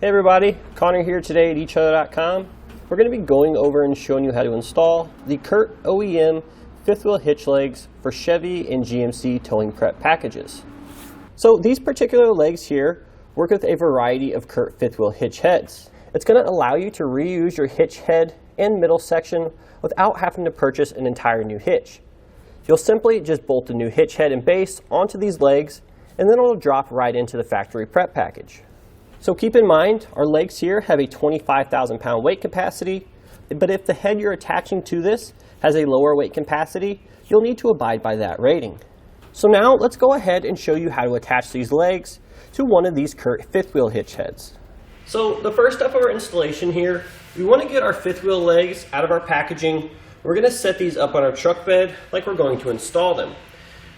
Hey everybody, Connor here today at etrailer.com. We're going to be going over and showing you how to install the Curt OEM fifth wheel hitch legs for Chevy and GMC towing prep packages. So these particular legs here work with a variety of Curt fifth wheel hitch heads. It's going to allow you to reuse your hitch head and middle section without having to purchase an entire new hitch. You'll simply just bolt the new hitch head and base onto these legs, and then it'll drop right into the factory prep package. So keep in mind, our legs here have a 25,000 pound weight capacity, but if the head you're attaching to this has a lower weight capacity, you'll need to abide by that rating. So now let's go ahead and show you how to attach these legs to one of these Curt fifth wheel hitch heads. So the first step of our installation here, we want to get our fifth wheel legs out of our packaging. We're going to set these up on our truck bed like we're going to install them.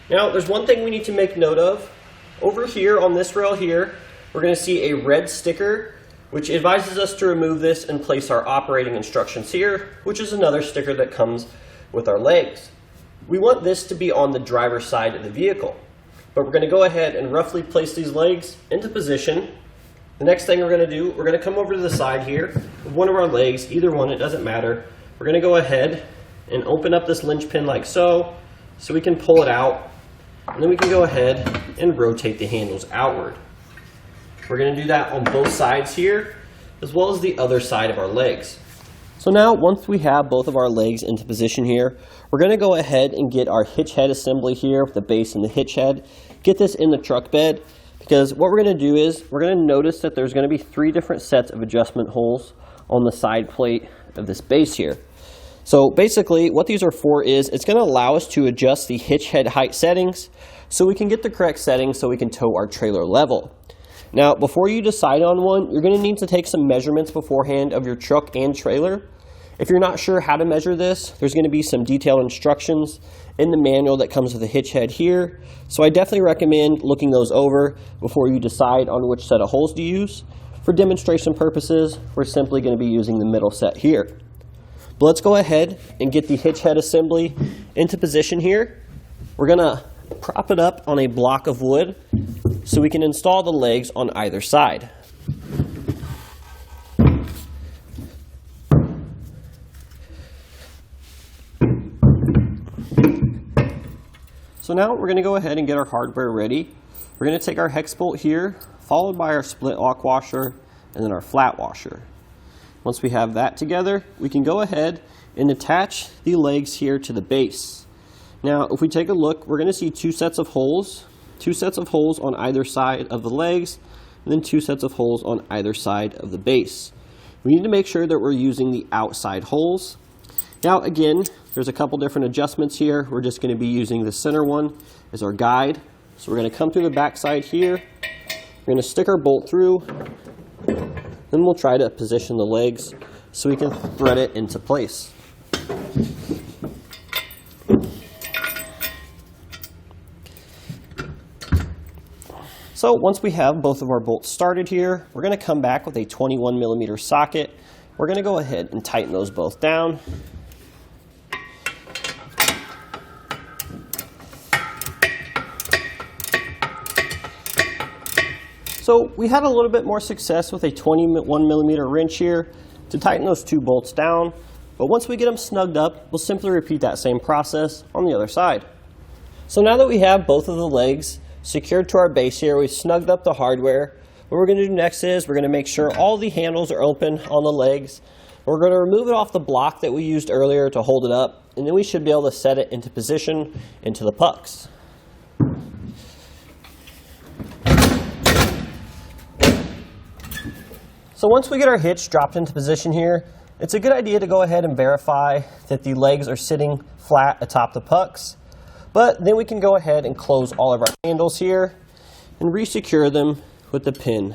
Now there's one thing we need to make note of. Over here on this rail here, we're going to see a red sticker which advises us to remove this and place our operating instructions here, which is another sticker that comes with our legs. We want this to be on the driver's side of the vehicle, but we're going to go ahead and roughly place these legs into position. The next thing we're going to do, we're going to come over to the side here of one of our legs, either one, it doesn't matter. We're going to go ahead and open up this linchpin like so we can pull it out, and then we can go ahead and rotate the handles outward. We're going to do that on both sides here, as well as the other side of our legs. So now, once we have both of our legs into position here, we're going to go ahead and get our hitch head assembly here with the base and the hitch head. Get this in the truck bed, because what we're going to do is, we're going to notice that there's going to be 3 different sets of adjustment holes on the side plate of this base here. So basically, what these are for is, it's going to allow us to adjust the hitch head height settings, so we can get the correct settings so we can tow our trailer level. Now, before you decide on one, you're going to need to take some measurements beforehand of your truck and trailer. If you're not sure how to measure this, there's going to be some detailed instructions in the manual that comes with the hitch head here. So I definitely recommend looking those over before you decide on which set of holes to use. For demonstration purposes, we're simply going to be using the middle set here. But let's go ahead and get the hitch head assembly into position here. We're going to prop it up on a block of wood so we can install the legs on either side. So now we're going to go ahead and get our hardware ready. We're going to take our hex bolt here, followed by our split lock washer, and then our flat washer. Once we have that together, we can go ahead and attach the legs here to the base. Now, if we take a look, we're going to see 2 sets of holes. 2 sets of holes on either side of the legs, and then 2 sets of holes on either side of the base. We need to make sure that we're using the outside holes. Now, again, there's a couple different adjustments here. We're just going to be using the center one as our guide. So we're going to come through the back side here. We're going to stick our bolt through. Then we'll try to position the legs so we can thread it into place. So once we have both of our bolts started here, we're going to come back with a 21mm socket. We're going to go ahead and tighten those both down. So we had a little bit more success with a 21mm wrench here to tighten those 2 bolts down. But once we get them snugged up, we'll simply repeat that same process on the other side. So now that we have both of the legs secured to our base here, we've snugged up the hardware. What we're going to do next is we're going to make sure all the handles are open on the legs. We're going to remove it off the block that we used earlier to hold it up, and then we should be able to set it into position into the pucks. So once we get our hitch dropped into position here, it's a good idea to go ahead and verify that the legs are sitting flat atop the pucks. But then we can go ahead and close all of our handles here and re-secure them with the pin.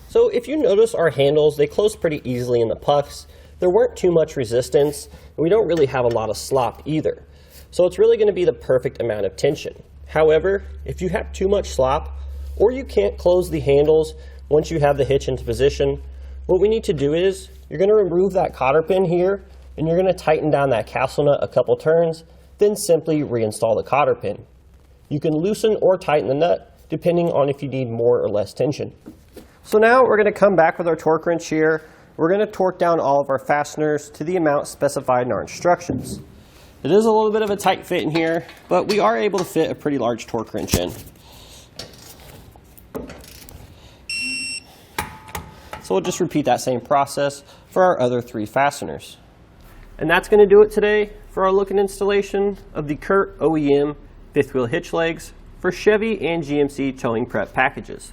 So if you notice our handles, they close pretty easily in the pucks. There weren't too much resistance, and we don't really have a lot of slop either. So it's really going to be the perfect amount of tension. However, if you have too much slop, or you can't close the handles once you have the hitch into position, what we need to do is, you're going to remove that cotter pin here, and you're going to tighten down that castle nut a couple turns, then simply reinstall the cotter pin. You can loosen or tighten the nut depending on if you need more or less tension. So now we're going to come back with our torque wrench here. We're going to torque down all of our fasteners to the amount specified in our instructions. It is a little bit of a tight fit in here, but we are able to fit a pretty large torque wrench in. So we'll just repeat that same process for our other 3 fasteners. And that's going to do it today for our look and installation of the Curt OEM 5th wheel hitch legs for Chevy and GMC towing prep packages.